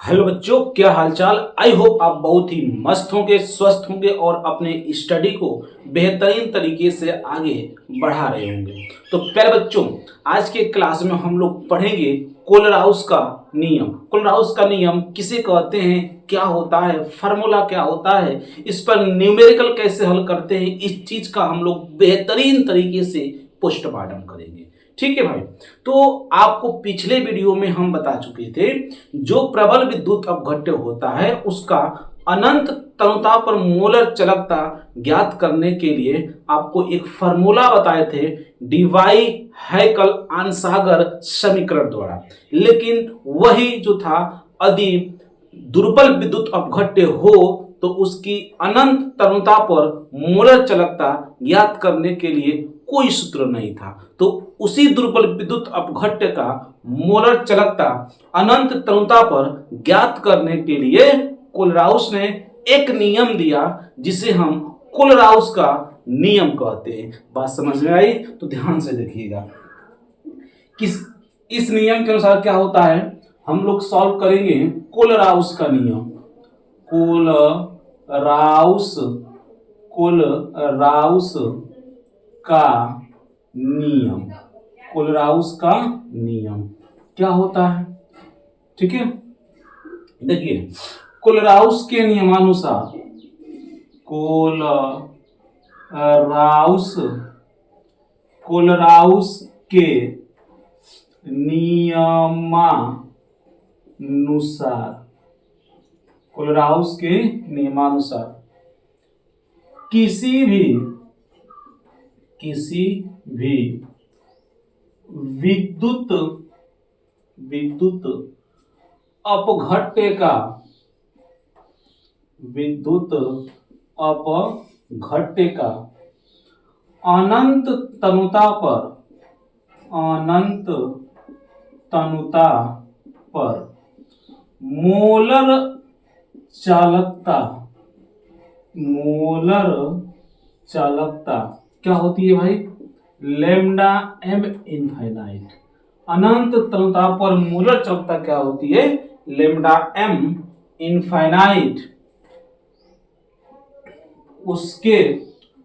Hello बच्चों, क्या हालचाल। आई होप आप बहुत ही मस्त होंगे, स्वस्थ होंगे और अपने स्टडी को बेहतरीन तरीके से आगे बढ़ा रहे होंगे। तो प्यारे बच्चों, आज के क्लास में हम लोग पढ़ेंगे कोलराउस का नियम। कोलराउस का नियम किसे कहते हैं, क्या होता है, फार्मूला क्या होता है, इस पर न्यूमेरिकल कैसे हल करते हैं, इस चीज का हम लोग बेहतरीन तरीके से पोस्टमार्टम करेंगे। ठीक है भाई। तो आपको पिछले वीडियो में हम बता चुके थे, जो प्रबल विद्युत अपघट्य होता है उसका अनंत तनुता पर मोलर चालकता ज्ञात करने के लिए आपको एक फार्मूला बताए थे, डीवाई हैकल आनसागर समीकरण द्वारा। लेकिन वही जो था, यदि दुर्बल विद्युत अपघट्य हो तो उसकी अनंत तनुता पर मोलर चालकता ज्ञात करने के लिए कोई सूत्र नहीं था। तो उसी दुर्बल विद्युत अपघट्य का मोलर चालकता अनंत तनुता पर ज्ञात करने के लिए कोलराउस ने एक नियम दिया, जिसे हम कोलराउस का नियम कहते हैं। बात समझ में आई? तो ध्यान से देखिएगा। इस नियम के अनुसार क्या होता है, हम लोग सॉल्व करेंगे कोलराउस का नियम। कोलराउस का नियम, कोलराउस का नियम क्या होता है? ठीक है, देखिए कोलराउस के नियमानुसार, कोलराउस के नियमानुसार किसी भी विद्युत अपघट्य का अनंत तनुता पर मोलर चालकता क्या होती है भाई? Lambda M infinite. अनंत तनुता पर मोलर चालकता क्या होती है? Lambda M infinite. उसके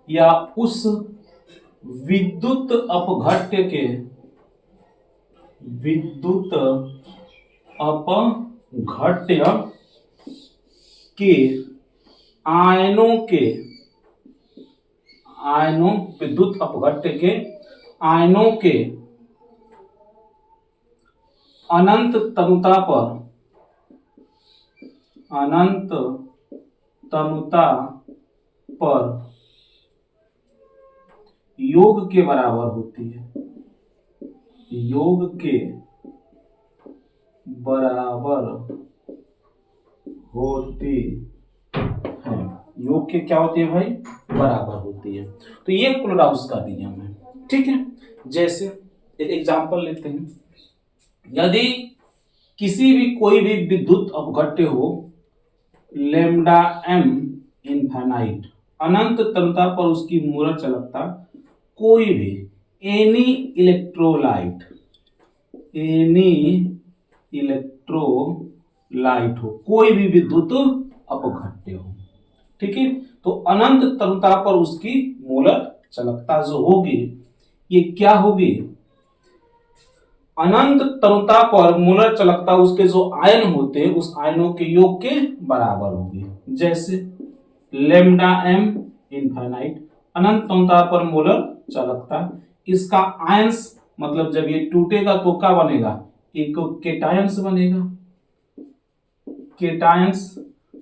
या उस विद्युत अपघट्य के विद्युत अपघट्य के आयनों के अनंत तनुता पर योग के बराबर होती है। योग के क्या होती है भाई? बराबर होती है। तो ये कोलराउस का नियम है। ठीक है, जैसे एक एग्जांपल लेते हैं। यदि कोई भी विद्युत अपघट्य हो, लैम्डा एम इनफाइनाइट, अनंत तनुता पर उसकी मोलर चालकता, कोई भी एनी इलेक्ट्रोलाइट हो, कोई भी विद्युत अपघट्य हो, ठीक है, तो अनंत तनुता पर उसकी मोलर चालकता जो होगी, ये क्या होगी? अनंत तनुता पर मोलर चालकता उसके जो आयन होते हैं उस आयनों के योग के बराबर होगी। जैसे लैम्डा एम इनफाइनाइट, अनंत तनुता पर मोलर चालकता, इसका आयंस मतलब जब ये टूटेगा तो क्या बनेगा? एक केटायंस बनेगा। केटायंस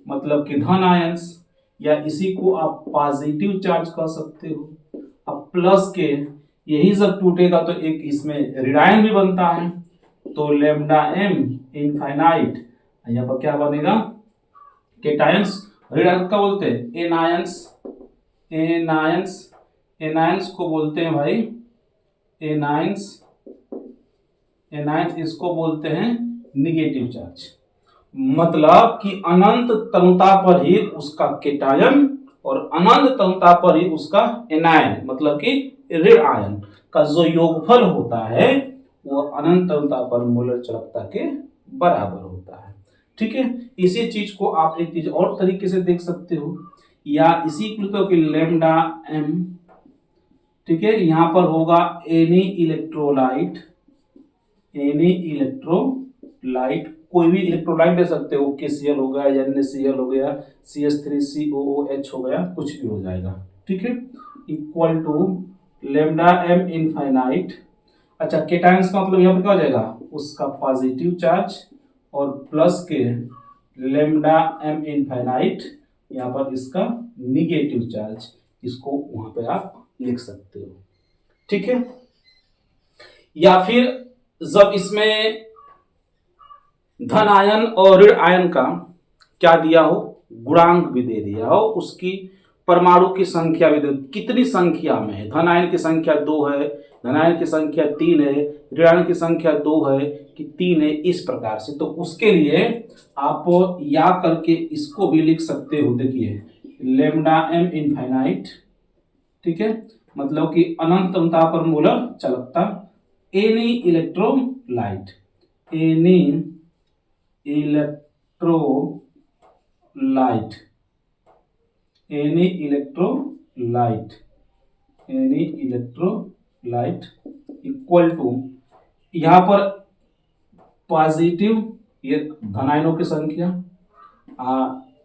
मतलब कि धन आयंस, या इसी को आप पॉजिटिव चार्ज कह सकते हो। अब प्लस के यही जब टूटेगा तो एक इसमें ऋणायन भी बनता है, तो लैम्डा एम इनफाइनाइट यहाँ पर क्या बनेगा? केटायंस। ऋणायन का बोलते हैं एनायंस को बोलते हैं भाई एनायंस, इसको बोलते हैं निगेटिव चार्ज। मतलब कि अनंत तनुता पर ही उसका केटायन और अनंत तनुता पर ही उसका एनायन मतलब कि ऋण आयन का जो योगफल होता है वो अनंत तनुता पर मोलर चालकता के बराबर होता है। ठीक है। इसी चीज को आप एक चीज और तरीके से देख सकते हो, या इसी को लिखो कि लेमडा एम, ठीक है, यहां पर होगा एनी इलेक्ट्रोलाइट, एनी इलेक्ट्रोलाइट, कोई भी इलेक्ट्रोलाइट दे सकते हो, KCl हो गया, NaCl हो गया, CH3COOH हो गया, कुछ भी हो जाएगा, ठीक है, equal to lambda M infinite. अच्छा, केटायंस का मतलब यहाँ पर क्या हो जाएगा, उसका पॉजिटिव चार्ज, और प्लस के लेमडा एम इनफाइनाइट यहाँ पर इसका निगेटिव चार्ज, इसको वहां पे आप लिख सकते हो, ठीक है। या फिर जब इसमें धन आयन और ऋण आयन का क्या दिया हो, गुणांक भी दे दिया हो, उसकी परमाणु की संख्या भी दे, कितनी संख्या में है, धन आयन की संख्या 2 है, धन आयन की संख्या 3 है, ऋण आयन की संख्या 2 है कि 3 है, इस प्रकार से। तो उसके लिए आप या करके इसको भी लिख सकते हो, देखिए लेमडा एम इनफाइनाइट, ठीक है, मतलब कि अनंतता पर मोलर चालकता, any electrolyte, any electrolyte, any electrolyte, any electrolyte equal to, यहां पर पॉजिटिव ये धनायनों की संख्या,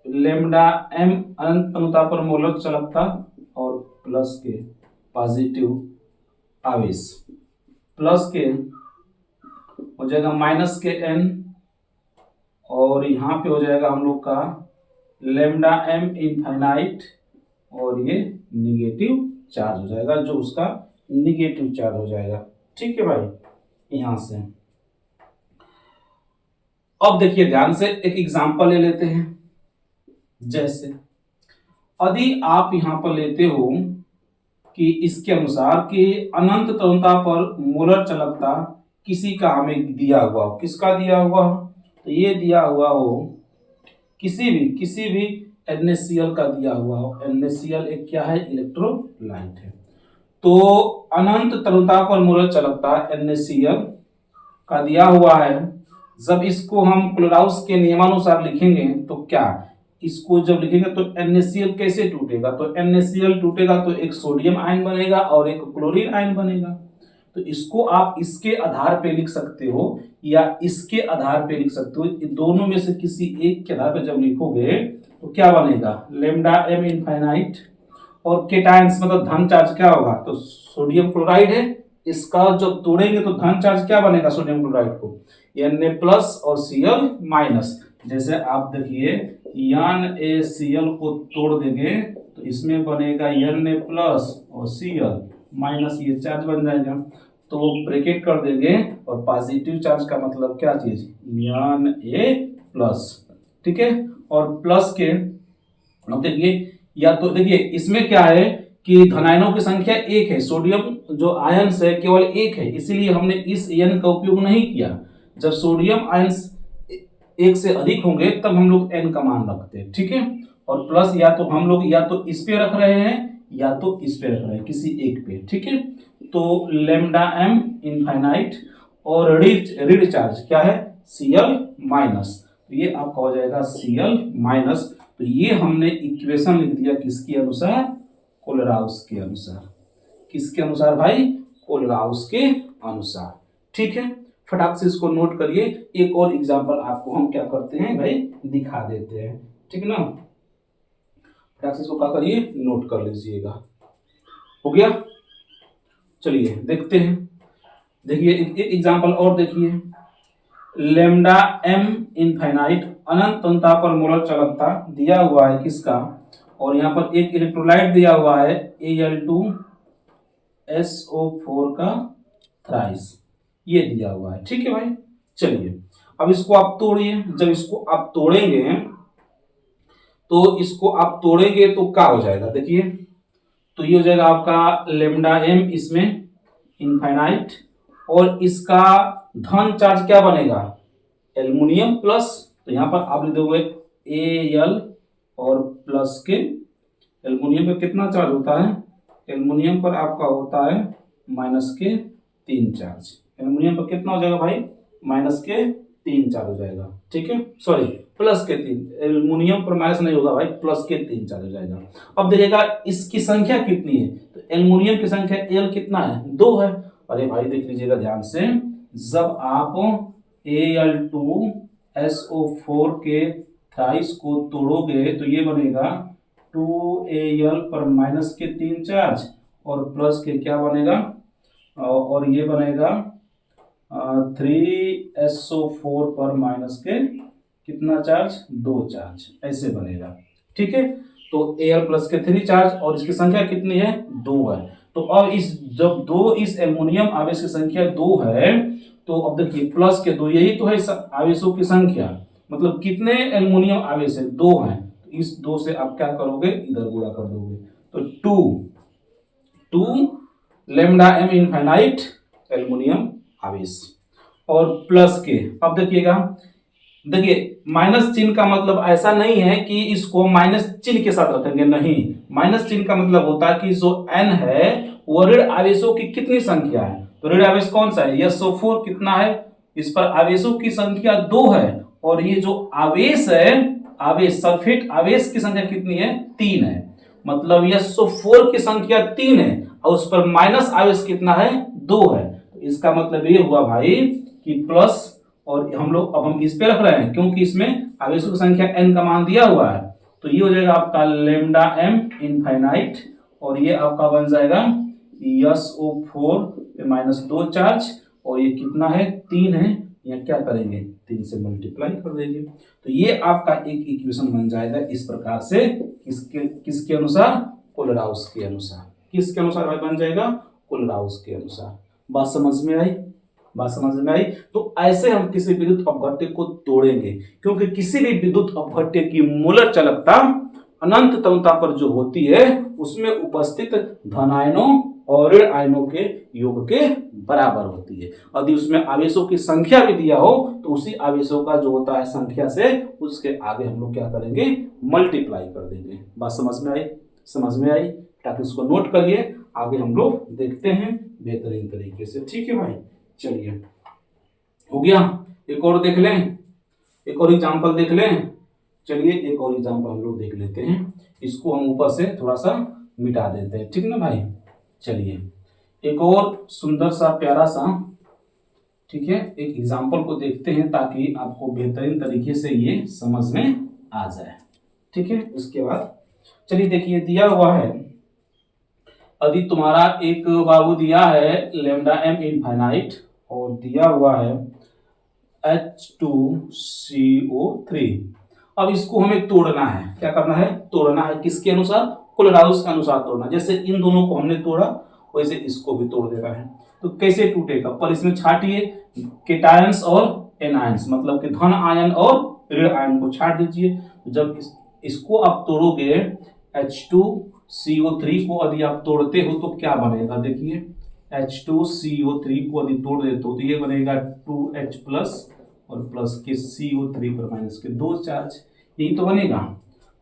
लेमडा एम अनंतता पर मोलर चालकता, और प्लस के पॉजिटिव आवेश, प्लस के हो जाएगा माइनस के n, और यहाँ पे हो जाएगा हम लोग का लेमडा एम इनफाइनाइट, और ये निगेटिव चार्ज हो जाएगा, जो उसका निगेटिव चार्ज हो जाएगा, ठीक है भाई। यहां से अब देखिए ध्यान से एक एग्जांपल ले लेते हैं। जैसे यदि आप यहां पर लेते हो कि इसके अनुसार कि अनंत तरलता पर मोलर चालकता किसी का हमें दिया हुआ हो, किसका दिया हुआ हो, तो ये दिया हुआ हो किसी भी NaCl का दिया हुआ हो, NaCl एक क्या है, इलेक्ट्रोलाइट है। तो अनंत तरलता पर मोलर चालकता NaCl का दिया हुआ है, जब इसको हम क्लोराउस के नियमानुसार लिखेंगे तो क्या, इसको जब लिखेंगे तो NaCl कैसे टूटेगा, तो NaCl टूटेगा तो एक सोडियम आयन बनेगा और एक क्लोरीन आयन बनेगा। तो इसको आप इसके आधार पे लिख सकते हो या इसके आधार पे लिख सकते हो, दोनों में से किसी एक के आधार पे जब लिखोगे तो क्या बनेगा, लेमडा एम इनफाइनाइट, और केटायंस मतलब धन चार्ज क्या होगा, तो सोडियम क्लोराइड है, इसका जब तोड़ेंगे तो धन चार्ज क्या बनेगा सोडियम क्लोराइड को, Na प्लस और Cl माइनस। जैसे आप देखिए NaCl को तोड़ देंगे तो इसमें बनेगा Na प्लस और Cl माइनस, ये चार्ज बन जाएगा, तो ब्रैकेट कर देंगे, और पॉजिटिव चार्ज का मतलब क्या चीज, Na प्लस, ठीक है, और प्लस के अब देखिए, या तो देखिए इसमें क्या है कि धनायनों की संख्या 1 है, सोडियम जो आयंस है केवल 1 है, इसीलिए हमने इस n का उपयोग नहीं किया। जब सोडियम आयंस 1 से अधिक होंगे तब हम लोग n का मान रखते हैं, ठीक है, और प्लस या तो हम लोग या तो इस पे रख रहे हैं या तो इस पे रख रहे हैं, किसी एक पे, ठीक है। तो लेमडा एम इनफाइनाइट और ऋण चार्ज क्या है, Cl माइनस, तो ये आपका हो जाएगा Cl माइनस। तो ये हमने इक्वेशन लिख दिया किसके अनुसार, कोलराउस के अनुसार, किसके अनुसार भाई, कोलराउस के अनुसार, ठीक है। फटाक से इसको नोट करिए, एक और एग्जांपल आपको हम क्या करते हैं भाई, दिखा देते हैं, ठीक ना, फटाक से इसको क्या करिए, नोट कर लीजिएगा। हो गया, चलिए देखते हैं। देखिए एक एग्जांपल और देखिए, लेमडा एम इनफाइनाइट अनंतता पर मोलर चालकता दिया हुआ है किसका, और यहाँ पर एक इलेक्ट्रोलाइट दिया हुआ है Al2SO4 का थ्राइस, ये दिया हुआ है, ठीक है भाई। चलिए अब इसको आप तोड़िए, जब इसको आप तोड़ेंगे तो क्या हो जाएगा, देखिए तो ये हो जाएगा आपका लेमडा एम इसमें इनफाइनाइट, और इसका धन चार्ज क्या बनेगा, एल्युमिनियम प्लस, तो यहां पर आप लिख दोगे Al और प्लस के, एल्युमिनियम पर कितना चार्ज होता है, एल्युमिनियम पर आपका होता है -3 चार्ज, एल्युमिनियम पर कितना हो जाएगा भाई, 3 4 हो जाएगा, ठीक है, सॉरी प्लस के 3, एल्युमिनियम पर माइनस नहीं होगा भाई, प्लस के 3 4 हो जाएगा। अब देखिएगा इसकी संख्या कितनी है, तो एल्युमिनियम की संख्या एल कितना है, 2 है। अरे भाई देख लीजिएगा ध्यान से, जब आप Al2SO4 के थ्राइस को तोड़ोगे तो ये बनेगा 2Al पर माइनस के 3 चार्ज और प्लस के क्या बनेगा, और ये बनेगा 3SO4 पर माइनस के कितना चार्ज, 2 चार्ज, ऐसे बनेगा, ठीक है। तो Al प्लस के 3 चार्ज और इसकी संख्या कितनी है, 2 है। तो अब जब 2 इस एल्युमिनियम आवेश की संख्या 2 है, तो अब देखिए प्लस के 2, यही तो है आवेशों की संख्या, मतलब कितने एल्युमिनियम आवेश है, 2 है। तो इस 2 से आप क्या करोगे, इधर गुणा कर दोगे, तो 2 लैम्डा m इनफाइनाइट एल्युमिनियम आवेश और प्लस के, अब देखिए माइनस चिन्ह का मतलब ऐसा नहीं है कि इसको माइनस चिन्ह के साथ रखेंगे, नहीं, माइनस चिन्ह का मतलब होता है कि जो n है वो ऋण आवेशों की कितनी संख्या है, तो ऋण आवेश कौन सा है, SO4 कितना है, इस पर आवेशों की संख्या 2 है, और ये जो आवेश है, आवेश सल्फेट आवेश की संख्या कितनी है, 3 है, मतलब SO4 की संख्या 3 है और उस पर माइनस आवेश कितना है, 2 है। तो इसका मतलब ये हुआ भाई कि प्लस, और हम इस पे रख रहे हैं क्योंकि इसमें आवेशों की संख्या n का मान दिया हुआ है, तो ये हो जाएगा आपका लैम्डा m इनफाइनाइट, और ये आपका बन जाएगा SO4 पे माइनस 2 चार्ज, और ये कितना है, 3 है, यहाँ क्या करेंगे, 3 से मल्टीप्लाई कर देंगे, तो ये आपका एक इक्वेशन बन जाएगा इस प्रकार से, किसके अनुसार, कोलराउस के अनुसार, किसके अनुसार भाई बन जाएगा, कोलराउस के अनुसार। बात समझ में आई, बात समझ में आई। तो ऐसे हम किसी विद्युत अपघट्य को तोड़ेंगे, क्योंकि किसी भी विद्युत अपघट्य की मूलर चालकता अनंत तरुणता पर जो होती है उसमें उपस्थित धन आयनों और ऋण आयनों के योग के बराबर होती है। यदि उसमें आवेशों की संख्या भी दिया हो तो उसी आवेशों का जो होता है संख्या से उसके आगे हम लोग क्या करेंगे, मल्टीप्लाई कर देंगे। बात समझ में आई, समझ में आई, ताकि उसको नोट करिए, आगे हम लोग देखते हैं बेहतरीन तरीके से, ठीक है भाई। चलिए हो गया, एक और देख लें, एक और एग्जांपल देख लें। चलिए एक और एग्जांपल हम लोग देख लेते हैं, इसको हम ऊपर से थोड़ा सा मिटा देते हैं, ठीक ना भाई। चलिए एक और सुंदर सा प्यारा सा, ठीक है, एक एग्जांपल को देखते हैं ताकि आपको बेहतरीन तरीके से ये समझ में आ जाए, ठीक है। उसके बाद चलिए देखिए दिया हुआ है, यदि तुम्हारा एक बाबू दिया है लैम्डा m इनफाइनाइट और दिया हुआ है H2CO3, अब इसको हमें तोड़ना है, क्या करना है, तोड़ना है, किसके अनुसार, कोलराउस के अनुसार तोड़ना। जैसे इन दोनों को हमने तोड़ा वैसे इसको भी तोड़ देना है। तो कैसे टूटेगा, पर इसमें छाटिए केटायंस और एनायंस, मतलब कि धन आयन और ऋण आयन को छाट दीजिए। जब इसको आप तोड़ोगे H2CO3 को यदि आप तोड़ते हो तो क्या बनेगा, देखिए H2CO3 को यदि तोड़ देते हो तो ये बनेगा 2H प्लस और प्लस के CO3 पर माइनस के 2 चार्ज, यही तो बनेगा।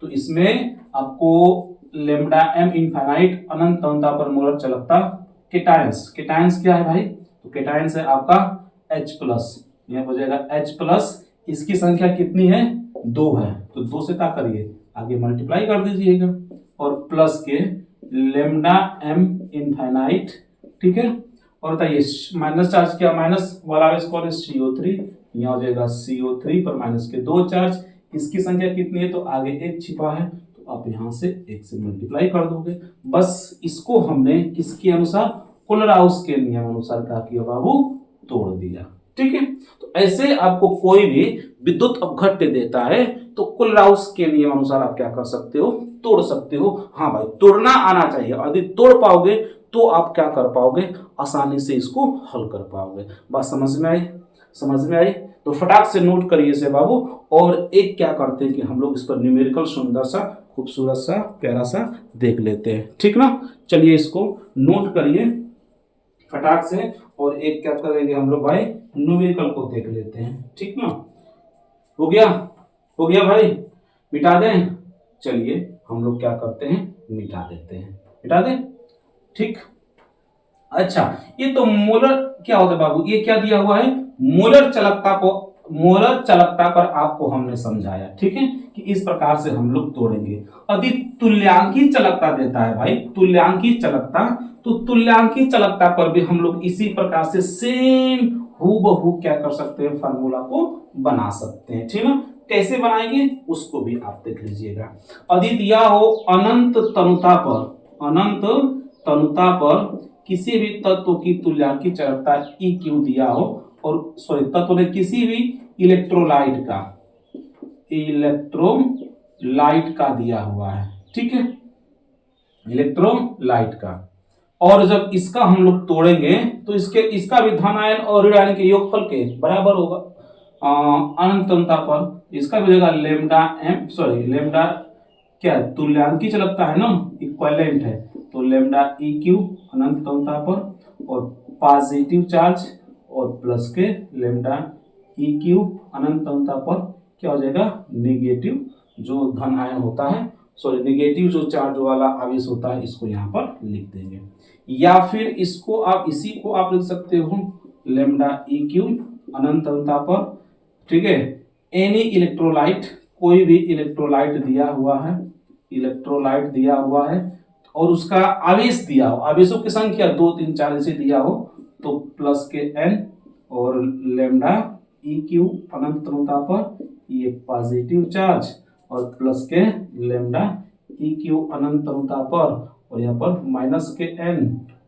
तो इसमें आपको लैम्डा m इनफाइनाइट अनंत तरुणता पर मोलर चालकता, केटायंस, केटायंस क्या है भाई, तो केटायंस है आपका H प्लस, यह हो जाएगा H प्लस, इसकी संख्या कितनी है, 2 है, तो 2 से क्या करिए आगे मल्टीप्लाई कर दीजिएगा, और प्लस के लैम्डा m इनफाइनाइट, ठीक है। और बताइए माइनस चार्ज क्या, माइनस वाला आवेश कौन है, CO3, यहाँ हो जाएगा CO3 पर माइनस के 2 चार्ज, इसकी संख्या कितनी है, तो आगे 1 छिपा है, तो आप यहाँ से 1 से मल्टीप्लाई कर दोगे। बस इसको हमने किसके अनुसार, कोलराउस के नियम अनुसार क्या किया बाबू, तोड़ दिया, ठीक है। तो ऐसे आपको कोई भी विद्युत अपघट्य देता है तो कोलराउस के नियम अनुसार आप क्या कर सकते हो, तोड़ सकते हो। हाँ भाई तोड़ना आना चाहिए, यदि तोड़ पाओगे तो आप क्या कर पाओगे, आसानी से इसको हल कर पाओगे। बात समझ में आई, समझ में आई, तो फटाक से नोट करिए इसे बाबू। और एक क्या करते हैं कि हम लोग इस पर न्यूमेरिकल सुंदर सा खूबसूरत सा प्यारा सा देख लेते हैं, ठीक ना। चलिए इसको नोट करिए फटाक से, और एक क्या करेंगे हम लोग भाई, न्यूमेरिकल को देख लेते हैं, ठीक ना। हो गया, हो गया भाई, मिटा दें, चलिए हम लोग क्या करते हैं, मिटा देते हैं, मिटा दें, ठीक। अच्छा ये तो मोलर क्या होता है बाबू, ये क्या दिया हुआ है, मोलर चालकता को मोलर चालकता पर आपको हमने समझाया, ठीक है, कि इस प्रकार से हम लोग तोड़ेंगे। यदि तुल्यांकी चालकता देता है भाई, तुल्यांकी चालकता, तो तुल्यांकी चालकता पर भी हम लोग इसी प्रकार से सेम हूबहू क्या कर सकते हैं, फार्मूला को बना सकते हैं, ठीक है। कैसे बनाएंगे उसको भी आप देख लीजिएगा। यदि दिया हो अनंत तनुता पर, अनंत तनुता पर किसी भी तत्व की तुल्यांकी चालकता EQ दिया हो, और सॉरी तत्व ने किसी भी इलेक्ट्रोलाइट का, इलेक्ट्रोलाइट का दिया हुआ है, ठीक है, इलेक्ट्रोलाइट का, और जब इसका हम लोग तोड़ेंगे तो इसका भी धन आयन और ऋण आयन के योगफल के बराबर होगा। अनंत तनुता पर इसका भी देगा लेमडा एम, सॉरी लेमडा क्या है, तुल्यांकी चालकता है ना, इक्विवेलेंट है, तो लेमडा EQ अनंत तनुता पर, और पॉजिटिव चार्ज और प्लस के लेमडा EQ अनंत तनुता पर क्या हो जाएगा, निगेटिव जो धन आयन होता है, सॉरी निगेटिव जो चार्ज वाला आवेश होता है, इसको यहाँ पर लिख देंगे। या फिर इसको आप, इसी को आप लिख सकते हो लेमडा EQ अनंत तनुता पर, ठीक है, एनी इलेक्ट्रोलाइट, कोई भी इलेक्ट्रोलाइट दिया हुआ है, इलेक्ट्रोलाइट दिया हुआ है और उसका आवेश दिया हो, आवेशों की संख्या 2 3 4 ऐसे दिया हो, तो प्लस के n और लेमडा EQ अनंत तनुता पर ये पॉजिटिव चार्ज, और प्लस के लेमडा EQ अनंत तनुता पर, और यहाँ पर माइनस के n,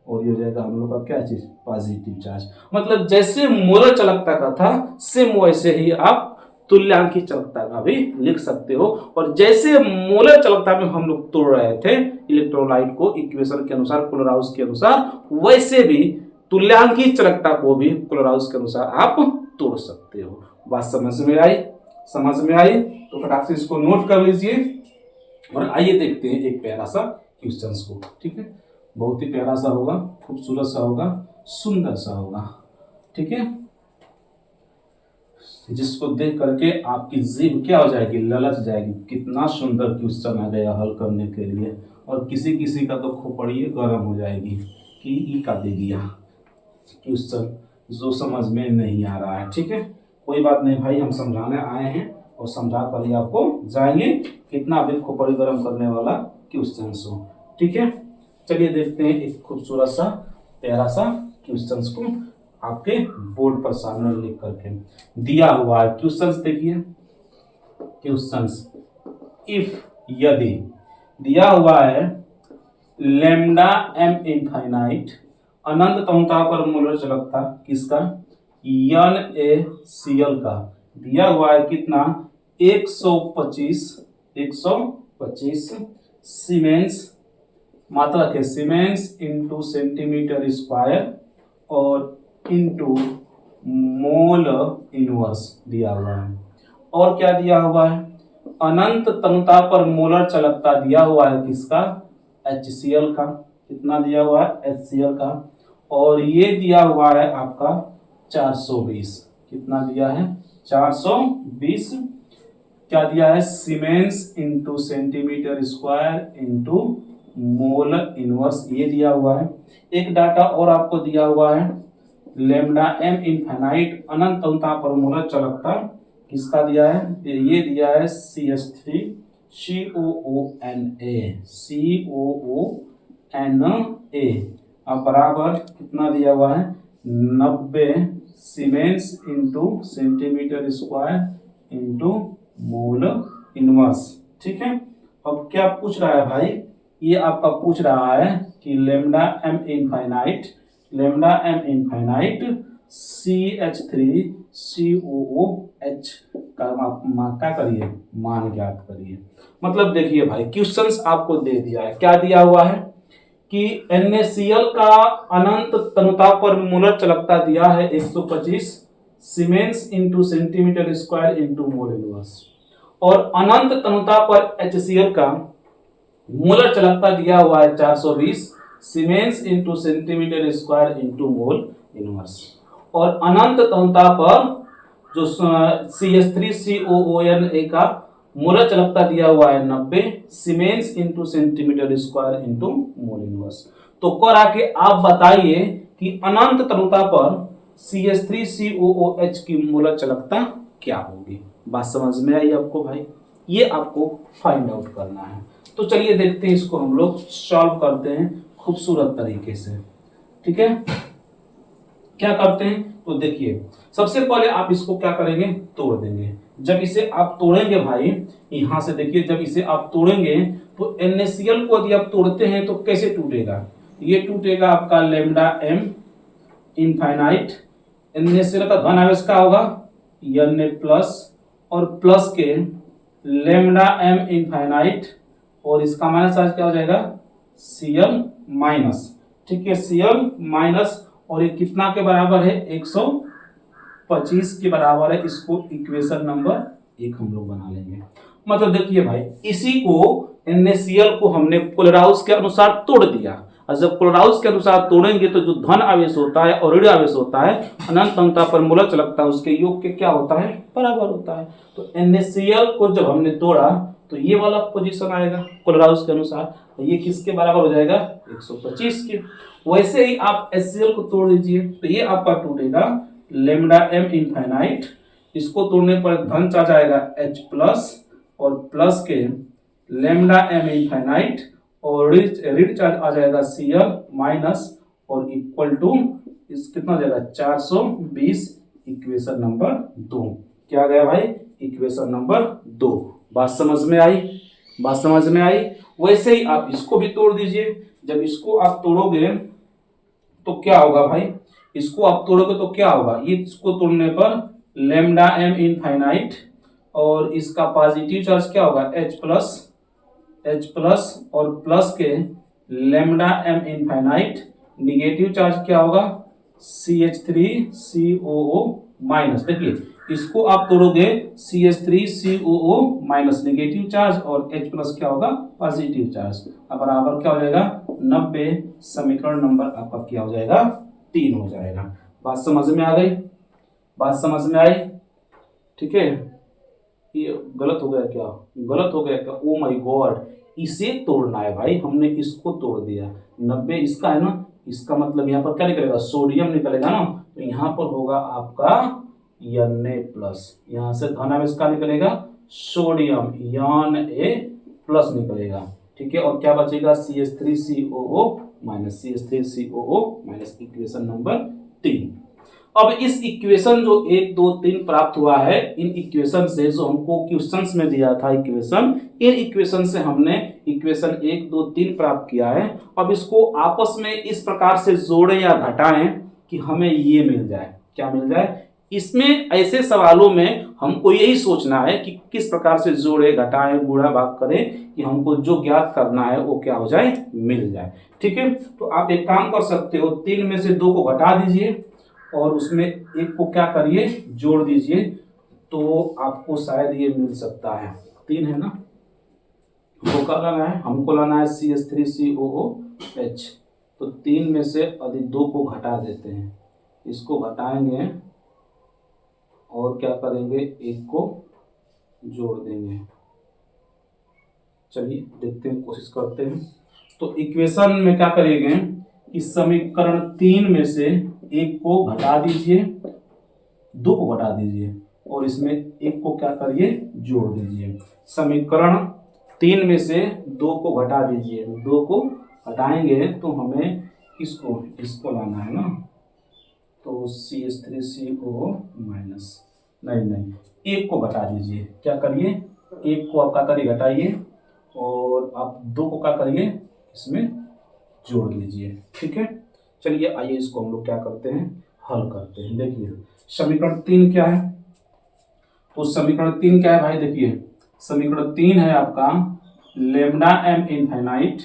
और ये हो जाएगा हम लोग का क्या चीज, पॉजिटिव चार्ज। मतलब जैसे मोलर चालकता का था सेम वैसे ही आप तुल्यांकी चालकता का भी लिख सकते हो। और जैसे मोलर चालकता में हम लोग तोड़ रहे थे इलेक्ट्रोलाइट को इक्वेशन के अनुसार, क्लोराउस के अनुसार, वैसे भी तुल्यांकी चालकता को भी क्लोराउस के अनुसार आप तोड़ सकते हो। बात समझ में आई? समझ में आई तो फटाक से इसको नोट कर लीजिए और आइए देखते हैं एक प्यारा सा क्वेश्चन को, ठीक है। बहुत ही प्यारा सा होगा, खूबसूरत सा होगा, सुंदर सा होगा, ठीक है, जिसको देख करके आपकी जीभ क्या हो जाएगी, ललच जाएगी। कितना सुंदर क्वेश्चन आ गया हल करने के लिए, और किसी किसी का तो खोपड़ी गर्म हो जाएगी कि ई का दे दिया क्वेश्चन जो समझ में नहीं आ रहा है, ठीक है। कोई बात नहीं भाई, हम समझाने आए हैं और समझा कर ही आपको जाएंगे, कितना भी खोपड़ी गर्म करने वाला क्वेश्चन हो, ठीक है। चलिए देखते हैं एक खूबसूरत सा प्यारा सा क्वेश्चन को आपके बोर्ड पर सामने लिख करके दिया हुआ है। क्वेश्चंस देखिए, क्वेश्चंस, इफ यदि दिया हुआ है लेमडा एम इनफाइनाइट अनंत तनुता पर मोलर चालकता किसका, NaCl का दिया हुआ है कितना, 125 सीमेंस, मात्रा के सीमेंस इंटू सेंटीमीटर स्क्वायर और इंटू मोल इनवर्स दिया हुआ है। और क्या दिया हुआ है, अनंत तनुता पर मोलर चालकता दिया हुआ है किसका, HCl का, कितना दिया हुआ है, HCl का, और ये दिया हुआ है आपका 420, कितना दिया है, 420, क्या दिया है, siemens into centimetre square into mole inverse, ये दिया हुआ है। एक डाटा और आपको दिया हुआ है, लेमडा एम इनफाइनाइट अनंत तनुता पर मोलर चालकता किसका दिया है, ये दिया है CH3COONA, अब बराबर कितना दिया हुआ है, 90 siemens into centimetre square into mole inverse, ठीक है। अब क्या पूछ रहा है भाई, ये आपका पूछ रहा है कि लेमडा एम इनफाइनाइट CH3COOH का क्या करिए, मान ज्ञात करिए। मतलब देखिए भाई क्वेश्चंस आपको दे दिया है, क्या दिया हुआ है कि NaCl का अनंत तनुता पर मोलर चालकता दिया है 125 siemens into centimetre square into mole inverse, और अनंत तनुता पर HCl का मोलर चालकता दिया हुआ है 420 siemens into centimetre square into mole inverse, और अनंत तनुता पर जो CH3COONA का मोलर चालकता दिया हुआ है 90 siemens into centimetre square into mole inverse. तो कर आके आप बताइए कि अनंत तनुता पर CH3COOH की मोलर चालकता क्या होगी। बात समझ में आई आपको भाई? ये आपको फाइंड आउट करना है। तो चलिए देखते हैं, इसको हम लोग सॉल्व करते हैं खूबसूरत तरीके से। ठीक है, क्या करते हैं तो देखिए, सबसे पहले आप इसको क्या करेंगे, तोड़ देंगे। जब इसे आप तोड़ेंगे भाई, यहां से देखिए, जब इसे आप तोड़ेंगे तो NaCl को यदि आप तोड़ते हैं तो कैसे टूटेगा, ये टूटेगा आपका लैम्डा m इनफाइनाइट। NaCl का धन आवेश क्या होगा, Na प्लस, और प्लस के लैम्डा m इनफाइनाइट, और इसका माइनस चार्ज क्या हो जाएगा, Cl माइनस। ठीक है, Cl माइनस, और ये कितना के बराबर है, 125 के बराबर है। इसको इक्वेशन नंबर 1 हम लोग बना लेंगे। मतलब देखिए भाई, इसी को NaCl को हमने क्लोराउस के अनुसार तोड़ दिया, और जब क्लोराउस के अनुसार तोड़ेंगे तो जो धन आवेश होता है और ऋण आवेश होता है, अनंत अंतता पर मूलक लगता है, उसके योग के क्या होता है, बराबर होता है। तो NaCl को जब हमने तोड़ा तो ये वाला पोजीशन आएगा क्लोराउस के अनुसार, ये किसके बराबर हो जाएगा, 125 के। वैसे ही आप HCl को तोड़ दीजिए, तो ये आपका टूटेगा लैम्डा m इनफाइनाइट। इसको तोड़ने पर धन चार्ज आएगा H प्लस, और प्लस के लैम्डा m इनफाइनाइट, और ऋण चार्ज आ जाएगा Cl माइनस, और इक्वल टू इस कितना हो जाएगा, 420। इक्वेशन नंबर 2 क्या गया भाई, इक्वेशन नंबर 2। बात समझ में आई, बात समझ में आई। वैसे ही आप इसको भी तोड़ दीजिए। जब इसको आप तोड़ोगे तो क्या होगा भाई, इसको आप तोड़ोगे तो क्या होगा, ये इसको तोड़ने पर लैम्डा m इनफाइनाइट, और इसका पॉजिटिव चार्ज क्या होगा, H प्लस, और प्लस के lambda m infinite, negative charge क्या होगा, CH3COO माइनस। देखिए, इसको आप तोड़ोगे, CH3COO माइनस निगेटिव चार्ज, और H प्लस क्या होगा, पॉजिटिव चार्ज। अब बराबर क्या हो जाएगा, 90। समीकरण नंबर आपका क्या हो जाएगा, 3 हो जाएगा। बात समझ में आ गई, बात समझ में आई। ठीक है, ये गलत हो गया क्या, गलत हो गया क्या, ओ माय गॉड, इसे तोड़ना है भाई, हमने इसको तोड़ दिया। 90 इसका है ना, इसका मतलब यहाँ पर क्या निकलेगा, सोडियम निकलेगा ना, तो यहाँ पर होगा आपका Na प्लस, यहाँ से धन आवेश का निकलेगा सोडियम, Na प्लस निकलेगा। ठीक है, और क्या बचेगा, CH3COO minus, CH3COO minus, equation number 3। अब इस इक्वेशन जो 1 2 3 प्राप्त हुआ है, इन इक्वेशन से जो हमको क्वेश्चंस में दिया था इक्वेशन, इन इक्वेशन से हमने इक्वेशन 1 2 3 प्राप्त किया है। अब इसको आपस में इस प्रकार से जोड़ें या घटाएं कि हमें ये मिल जाए, क्या मिल जाए। इसमें ऐसे सवालों में हमको यही सोचना है कि किस प्रकार से जोड़े, घटाएं, गुणा, भाग करें, कि हमको जो ज्ञात करना है वो क्या हो जाए, मिल जाए। ठीक है, तो आप एक काम कर सकते हो, 3 में से 2 को घटा दीजिए, और उसमें 1 को क्या करिए, जोड़ दीजिए, तो आपको शायद ये मिल सकता है। 3 है ना, वो क्या लाना है, हमको लाना है CH3COOH। तो 3 में से यदि 2 को घटा देते हैं, इसको घटाएंगे और क्या करेंगे, 1 को जोड़ देंगे। चलिए देखते हैं, कोशिश करते हैं। तो इक्वेशन में क्या करेंगे, इस समीकरण 3 में से 1 को घटा दीजिए, 2 को घटा दीजिए, और इसमें 1 को क्या करिए, जोड़ दीजिए। समीकरण 3 में से 2 को घटा दीजिए, 2 को हटाएंगे तो हमें इसको लाना है ना, तो CH3COO माइनस, नहीं 1 को घटा दीजिए, क्या करिए, 1 को आप क्या करिए, घटाइए, और आप 2 को क्या करिए, इसमें जोड़ लीजिए। ठीक है, चलिए आइए इसको हम लोग क्या करते हैं, हल करते हैं। देखिए समीकरण 3 क्या है, तो समीकरण 3 क्या है भाई, देखिए समीकरण 3 है आपका लैम्डा m इनफाइनाइट,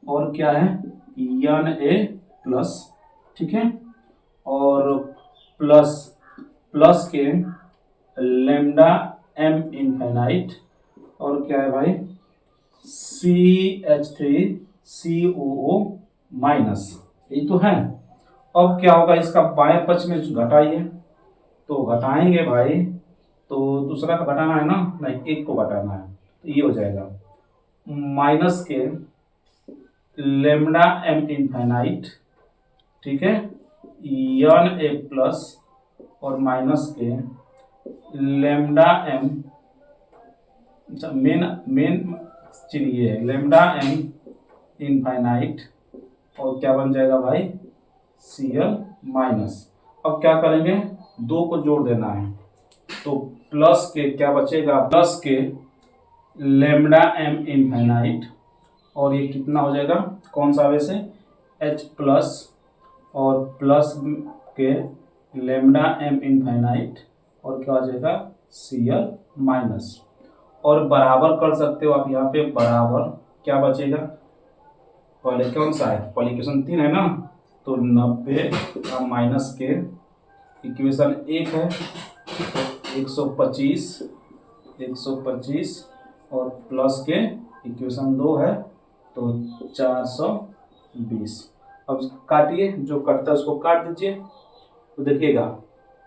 और क्या है, Na प्लस। ठीक है, और प्लस के लैम्डा m इनफाइनाइट, और क्या है भाई, CH3COO माइनस, यही तो है। अब क्या होगा, इसका बाएं पक्ष में घटाइए, तो घटाएंगे भाई, तो दूसरा का घटाना है ना, नहीं 1 को घटाना है, तो ये हो जाएगा माइनस के लैम्डा m इनफाइनाइट, ठीक है, Na प्लस, और माइनस के लेमडा एम, अच्छा मेन मेन चीज ये है लेमडा एम इनफाइनाइट, और क्या बन जाएगा भाई Cl माइनस। अब क्या करेंगे, दो को जोड़ देना है, तो प्लस के क्या बचेगा, प्लस के लेमडा एम इनफाइनाइट, और ये कितना हो जाएगा, कौन सा वैसे H प्लस, और प्लस के लेमडा एम इनफाइनाइट, और क्या हो जाएगा Cl माइनस। और बराबर कर सकते हो आप यहाँ पे, बराबर क्या बचेगा, पहले कौन सा है, पहले इक्वेशन 3 है ना, तो 90 का माइनस के इक्वेशन 1 है, तो 125 और प्लस के इक्वेशन 2 है, तो 420। अब काटिए, जो कटता है उसको काट दीजिए, तो देखिएगा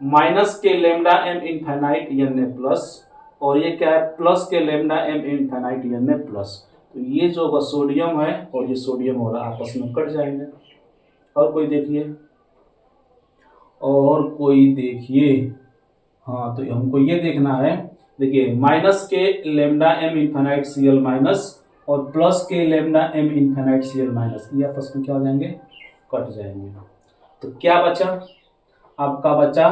माइनस के lambda M infinite N A plus, और ये क्या है प्लस के lambda M infinite N A plus, तो ये जो होगा सोडियम है और ये सोडियम हो रहा आपस में कट जाएंगे। और कोई देखिए, और कोई देखिए, हाँ तो हमको ये देखना है, देखिए माइनस के lambda M infinite Cl minus और प्लस के lambda M infinite Cl minus, ये आपस में क्या हो जाएंगे, कट जाएंगे। तो क्या बचा, आपका बचा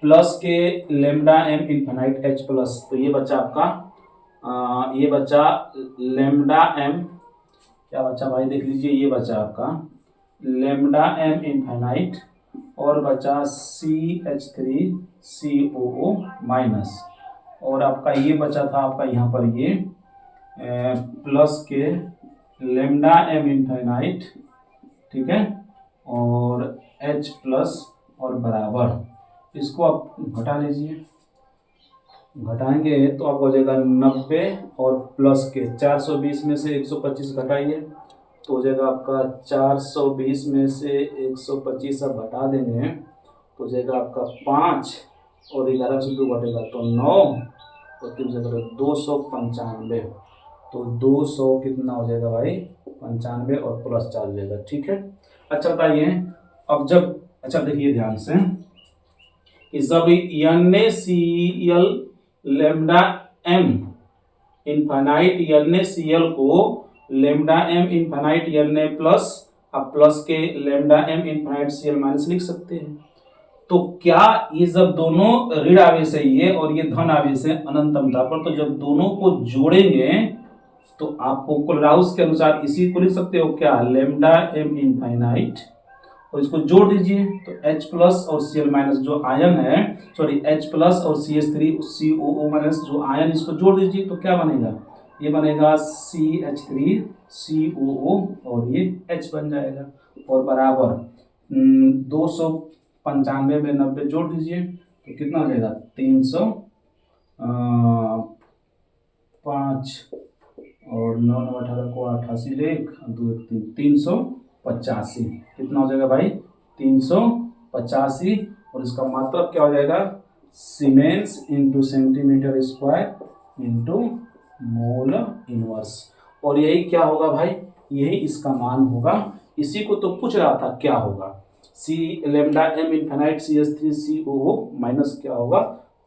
प्लस के lambda M infinite H plus, तो ये बचा आपका ये बचा लेमडा एम, क्या बचा भाई देख लीजिए, ये बचा आपका लेमडा एम इनफाइनाइट, और बचा CH3COO माइनस, और आपका ये बचा था आपका यहाँ पर ये प्लस के लेमडा एम इनफाइनाइट, ठीक है, और H प्लस और बराबर, इसको आप घटा लीजिए, घटाएंगे तो आपको हो जाएगा 90 और प्लस के 420 में से 125 घटाइए, तो हो जाएगा आपका 420 में से 125 आप घटा देंगे, तो हो जाएगा आपका 5 और 11 से 2 घटेगा तो 9 और 3 से 295, तो 200 कितना हो जाएगा भाई 95 और प्लस 4 हो जाएगा, ठीक है। अच्छा बताइए, अब जब, अच्छा देखिए ध्यान से कि जब NaCl lambda M infinite NaCl को lambda M infinite Na plus अब प्लस के lambda M infinite Cl minus लिख सकते हैं। तो क्या ये जब दोनों ऋण आवेश है ये और ये धन आवेश है अनंतमता पर, तो जब दोनों को जोड़ेंगे तो आपको कोलराउस के अनुसार इसी को लिख सकते हो क्या, लेमडा एम इनफाइनाइट, और इसको जोड़ दीजिए तो H प्लस और Cl माइनस जो आयन है, सॉरी H प्लस और CH3COO माइनस जो आयन, इसको जोड़ दीजिए तो क्या बनेगा, ये बनेगा CH3COO और ये H बन जाएगा, और बराबर 295 में 90 जोड़ दीजिए तो कितना हो जाएगा 305 और 9 9 18 को 88 लेख 2 385, कितना हो जाएगा भाई 385, और इसका मतलब क्या हो जाएगा siemens into centimetre square into mole inverse, और यही क्या होगा भाई, यही इसका मान होगा। इसी को तो पूछ रहा था क्या होगा, see lambda M infinite CH3COO minus क्या होगा,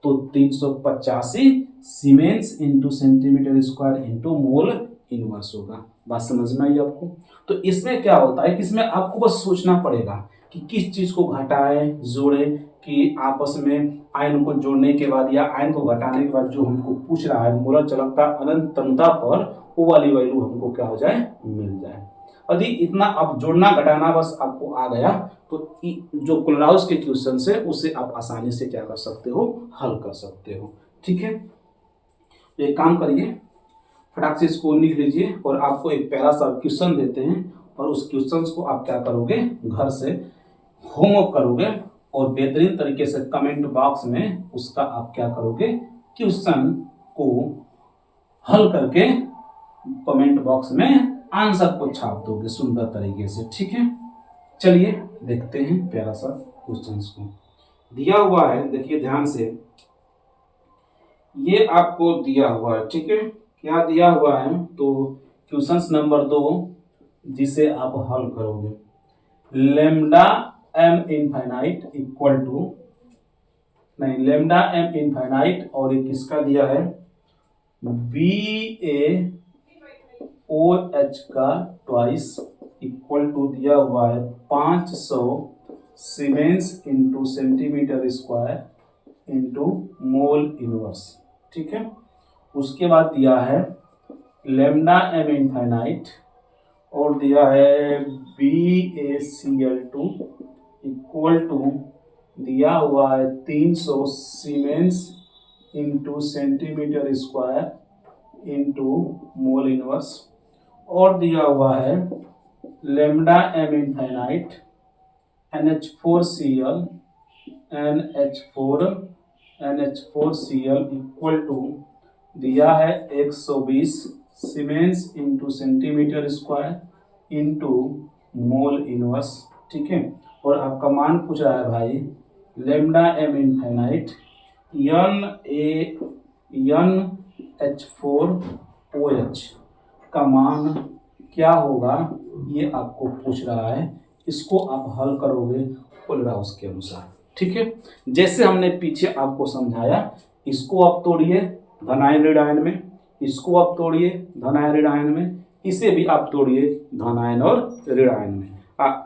तो 385 siemens into centimetre square into mole inverse होगा। बात समझ में आई आपको। तो इसमें क्या होता है कि इसमें आपको बस सोचना पड़ेगा कि किस चीज को घटाएं जोड़े, कि आपस में आयन को जोड़ने के बाद या आयन को घटाने के बाद जो हमको पूछ रहा है मोलर चालकता अनंतता पर, वो वाली वैल्यू हमको क्या हो जाए मिल जाए। यदि इतना आप जोड़ना घटाना बस आपको आ गया तो जो कोलराउस के क्वेश्चन है उसे आप आसानी से क्या कर सकते हो, हल कर सकते हो, ठीक है। तो एक काम करिए, फटाक से इसको लिख लीजिए, और आपको एक प्यारा सा क्वेश्चन देते हैं और उस क्वेश्चन को आप क्या करोगे, घर से होमवर्क करोगे और बेहतरीन तरीके से कमेंट बॉक्स में उसका आप क्या करोगे, क्वेश्चन को हल करके कमेंट बॉक्स में आंसर को छाप दोगे सुंदर तरीके से, ठीक है। चलिए देखते हैं प्यारा सा क्वेश्चन को दिया हुआ है, देखिए ध्यान से, ये आपको दिया हुआ है, ठीक है। क्या दिया हुआ है, तो क्वेश्चन नंबर 2 जिसे आप हल करोगे, lambda M infinite equal to नहीं, लेमडा एम इनफाइनाइट और एक किसका दिया है, बी ए ओ एच का ट्वाइस इक्वल टू दिया हुआ है 500 siemens into centimetre square into mole inverse. ठीक है, उसके बाद दिया है लेमडा एम इनफाइनाइट और दिया है BaCl2 इक्वल टू दिया हुआ है 300 siemens into centimetre square into mole inverse और दिया हुआ है lambda M infinite NH4Cl NH4Cl equal to दिया है 120 siemens into centimetre square into mole inverse. ठीक है, और आपका मान पूछ रहा है भाई लेमडा एम इनफाइनाइट NH4OH का मान क्या होगा, ये आपको पूछ रहा है। इसको आप हल करोगे कोलराउस के अनुसार। ठीक है, जैसे हमने पीछे आपको समझाया, इसको आप तोड़िए धनायन ऋणायन में, इसको आप तोड़िए धनायन ऋणायन में, इसे भी आप तोड़िए धनायन और ऋणायन में।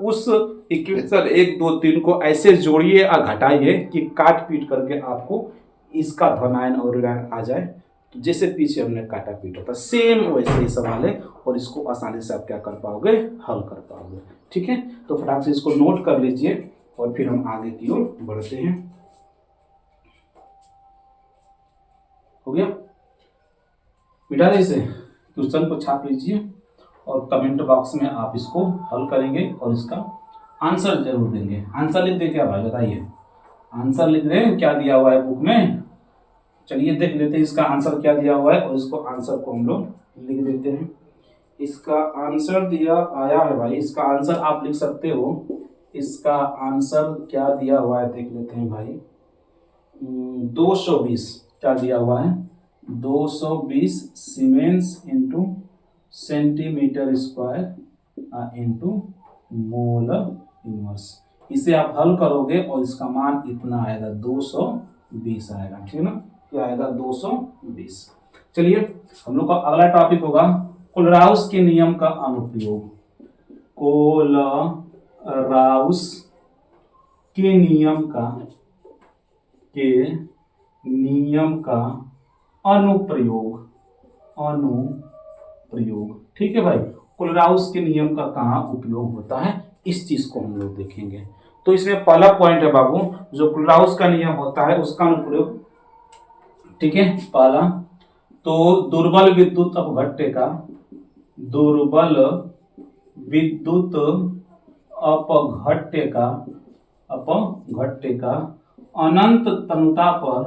उस इक्वेशन 1 2 3 को ऐसे जोड़िए और घटाइए कि काट पीट करके आपको इसका धनायन और ऋणायन आ जाए। तो जैसे पीछे हमने काटा पीटा था, सेम वैसे ही सवाल है और इसको आसानी से आप क्या कर पाओगे, हल कर पाओगे। ठीक है, तो फटाक से इसको नोट कर लीजिए और फिर हम आगे की ओर बढ़ते हैं। हो गया, मिटा दे इसे, क्वेश्चन को छाप लीजिए और कमेंट बॉक्स में आप इसको हल करेंगे और इसका आंसर जरूर देंगे। आंसर लिख दे क्या भाई, बताइए आंसर लिख दें, क्या दिया हुआ है बुक में। चलिए देख लेते हैं इसका आंसर क्या दिया हुआ है और इसको आंसर को हम लोग लिख देते हैं। इसका आंसर दिया आया है भाई, इसका आंसर आप लिख सकते हो। इसका आंसर क्या दिया हुआ है देख लेते हैं भाई। 220 क्या दिया हुआ है, 220 siemens into centimetre square into mole inverse. इसे आप हल करोगे और इसका मान इतना आएगा 220 आएगा। ठीक है ना, क्या आएगा 220। चलिए हम लोग का अगला टॉपिक होगा कोलराउस के नियम का अनुप्रयोग। कोलराउस के नियम का अनुप्रयोग। ठीक है भाई, कोलराउस के नियम का कहाँ उपयोग होता है, इस चीज को हम लोग देखेंगे। तो इसमें पहला पॉइंट है बाबू, जो कोलराउस का नियम होता है उसका अनुप्रयोग। ठीक है, पहला तो दुर्बल विद्युत अपघट्य का अनंत तनुता पर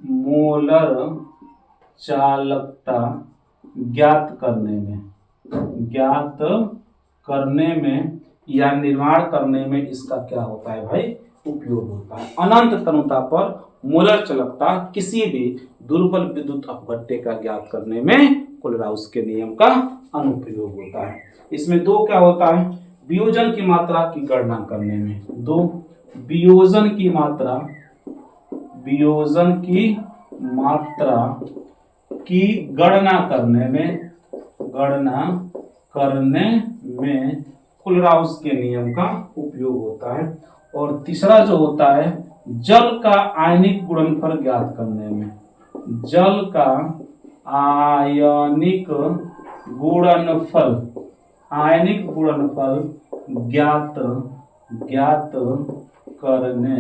मोलर चालकता ज्ञात करने में या निर्माण करने में इसका क्या होता है भाई, उपयोग होता है। अनंत तनुता पर मोलर चालकता किसी भी दुर्बल विद्युत अपघट्य का ज्ञात करने में कोलराउस के नियम का अनुप्रयोग होता है। इसमें दो क्या होता है, वियोजन की मात्रा की गणना करने में, दो वियोजन की मात्रा की गणना करने में कोलराउस के नियम का उपयोग होता है। और तीसरा जो होता है जल का आयनिक गुणनफल ज्ञात करने में, जल का आयनिक गुणनफल ज्ञात करने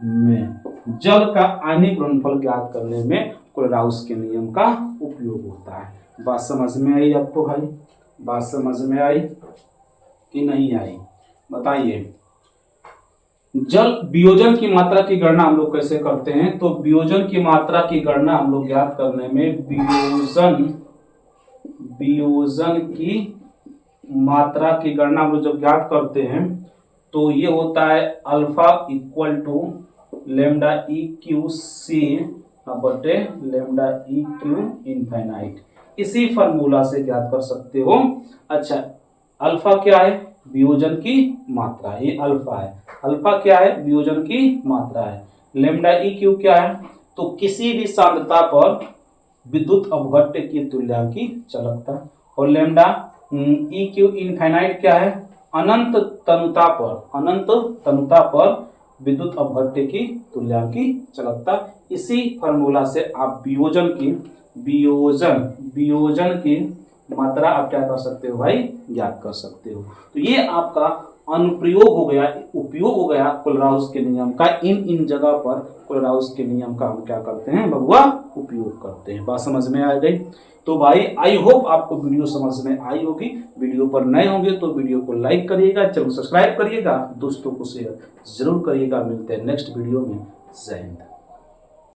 में, जल का आयनिक गुणनफल ज्ञात करने में कोलराउस के नियम का उपयोग होता है। बात समझ में आई आपको भाई, बात समझ में आई कि नहीं आई, बताइए। जल वियोजन की मात्रा की गणना हम लोग कैसे करते हैं, तो वियोजन की मात्रा की गणना हम लोग ज्ञात करने में वियोजन की मात्रा की गणना हम लोग जब ज्ञात करते हैं तो ये होता है alpha equal to lambda E Q C बटे लेमडा ई क्यू इनफाइनाइट। इसी फॉर्मूला से ज्ञात कर सकते हो। अच्छा, अल्फा क्या है? वियोजन की मात्रा, ये अल्फा है। अल्फा क्या है? वियोजन की मात्रा है। लेमडा ई क्यू क्या है? तो किसी भी सांद्रता पर विद्युत अपघट्य की तुल्यांकी चालकता। और लेमडा ई क्यू इनफाइनाइट क्या है? अनंत तनुता पर विद्युत अपघट्य की तुल्यांकी चालकता। इसी फार्मूला से आप वियोजन की मात्रा आप क्या कर सकते हो भाई? ज्ञात कर सकते हो। तो ये आपका अनुप्रयोग हो गया, उपयोग हो गया कोलराउस के नियम का। इन जगह पर कोलराउस के नियम का हम क्या करते हैं बबुआ? उपयोग करते हैं। बात समझ में आ गई? तो भाई आई होप आपको वीडियो समझ में आई होगी। वीडियो पर नए होंगे तो वीडियो को लाइक करिएगा, चैनल सब्सक्राइब करिएगा, दोस्तों को शेयर जरूर करिएगा। मिलते हैं नेक्स्ट वीडियो में। जय हिंद।